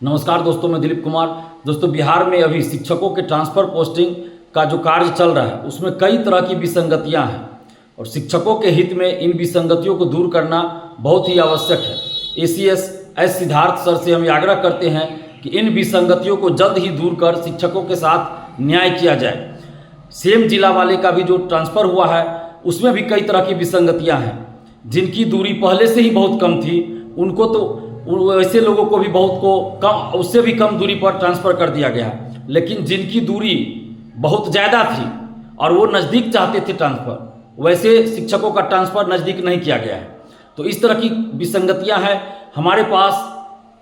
नमस्कार दोस्तों, मैं दिलीप कुमार। दोस्तों, बिहार में अभी शिक्षकों के ट्रांसफ़र पोस्टिंग का जो कार्य चल रहा है उसमें कई तरह की विसंगतियां हैं और शिक्षकों के हित में इन विसंगतियों को दूर करना बहुत ही आवश्यक है। एसीएस एस सिद्धार्थ सर से हम आग्रह करते हैं कि इन विसंगतियों को जल्द ही दूर कर शिक्षकों के साथ न्याय किया जाए। सेम जिला वाले का भी जो ट्रांसफ़र हुआ है उसमें भी कई तरह की विसंगतियाँ हैं। जिनकी दूरी पहले से ही बहुत कम थी उनको तो वैसे लोगों को भी बहुत को कम, उससे भी कम दूरी पर ट्रांसफ़र कर दिया गया। लेकिन जिनकी दूरी बहुत ज़्यादा थी और वो नज़दीक चाहते थे ट्रांसफ़र, वैसे शिक्षकों का ट्रांसफ़र नज़दीक नहीं किया गया है। तो इस तरह की विसंगतियां हैं। हमारे पास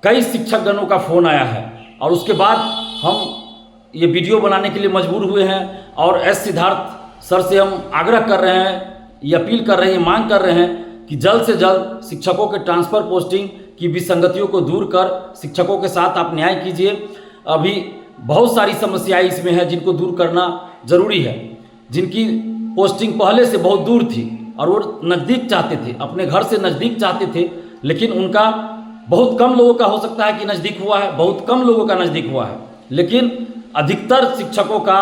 कई शिक्षकगणों का फ़ोन आया है और उसके बाद हम ये वीडियो बनाने के लिए मजबूर हुए हैं और एस सिद्धार्थ सर से हम आग्रह कर रहे हैं, ये अपील कर रहे हैं, मांग कर रहे हैं कि जल्द से जल्द शिक्षकों के ट्रांसफ़र पोस्टिंग की विसंगतियों को दूर कर शिक्षकों के साथ आप न्याय कीजिए। अभी बहुत सारी समस्याएं इसमें हैं जिनको दूर करना ज़रूरी है। जिनकी पोस्टिंग पहले से बहुत दूर थी और वो नज़दीक चाहते थे, अपने घर से नज़दीक चाहते थे, लेकिन उनका बहुत कम लोगों का हो सकता है कि नज़दीक हुआ है, बहुत कम लोगों का नज़दीक हुआ है, लेकिन अधिकतर शिक्षकों का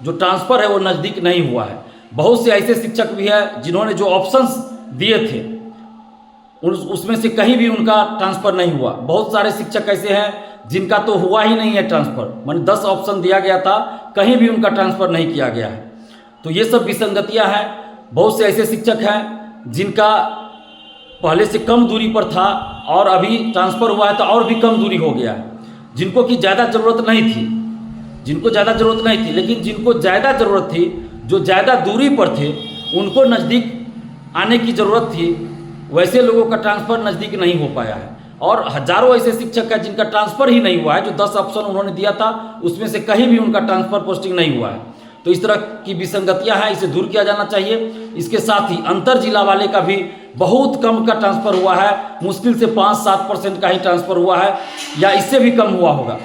जो ट्रांसफ़र है वो नज़दीक नहीं हुआ है। बहुत से ऐसे शिक्षक भी हैं जिन्होंने जो ऑप्शंस दिए थे उसमें से कहीं भी उनका ट्रांसफ़र नहीं हुआ। बहुत सारे शिक्षक ऐसे हैं जिनका तो हुआ ही नहीं है ट्रांसफ़र, माने 10 ऑप्शन दिया गया था, कहीं भी उनका ट्रांसफ़र नहीं किया गया है। तो ये सब विसंगतियां हैं। बहुत से ऐसे शिक्षक हैं जिनका पहले से कम दूरी पर था और अभी ट्रांसफ़र हुआ है तो और भी कम दूरी हो गया है। जिनको कि ज़्यादा ज़रूरत नहीं थी, लेकिन जिनको ज़्यादा ज़रूरत थी, जो ज़्यादा दूरी पर थे, उनको नज़दीक आने की ज़रूरत थी, वैसे लोगों का ट्रांसफ़र नज़दीक नहीं हो पाया है। और हजारों ऐसे शिक्षक हैं जिनका ट्रांसफ़र ही नहीं हुआ है। जो 10 ऑप्शन उन्होंने दिया था उसमें से कहीं भी उनका ट्रांसफ़र पोस्टिंग नहीं हुआ है। तो इस तरह की विसंगतियां हैं, इसे दूर किया जाना चाहिए। इसके साथ ही अंतर जिला वाले का भी बहुत कम का ट्रांसफ़र हुआ है, मुश्किल से 5-7% का ही ट्रांसफ़र हुआ है या इससे भी कम हुआ होगा।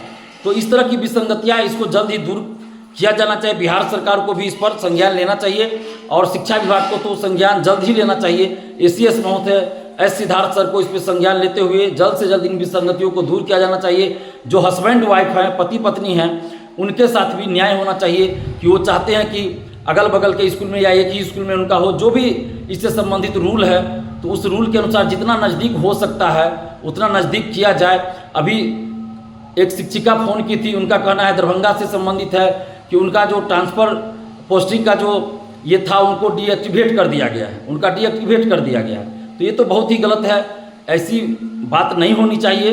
तो इस तरह की विसंगतियाँ, इसको जल्द ही दूर किया जाना चाहिए। बिहार सरकार को भी इस पर संज्ञान लेना चाहिए और शिक्षा विभाग को तो संज्ञान जल्द ही लेना चाहिए। एसीएस महोदय एस सिद्धार्थ सर को इस पर संज्ञान लेते हुए जल्द से जल्द इन विसंगतियों को दूर किया जाना चाहिए। जो हस्बैंड वाइफ हैं, पति पत्नी हैं, उनके साथ भी न्याय होना चाहिए कि वो चाहते हैं कि अगल बगल के स्कूल में या एक ही स्कूल में उनका हो। जो भी इससे संबंधित रूल है तो उस रूल के अनुसार जितना नज़दीक हो सकता है उतना नज़दीक किया जाए। अभी एक शिक्षिका फ़ोन की थी, उनका कहना है दरभंगा से संबंधित है कि उनका जो ट्रांसफ़र पोस्टिंग का जो ये था उनको डीएक्टिवेट कर दिया गया है, तो ये तो बहुत ही गलत है। ऐसी बात नहीं होनी चाहिए।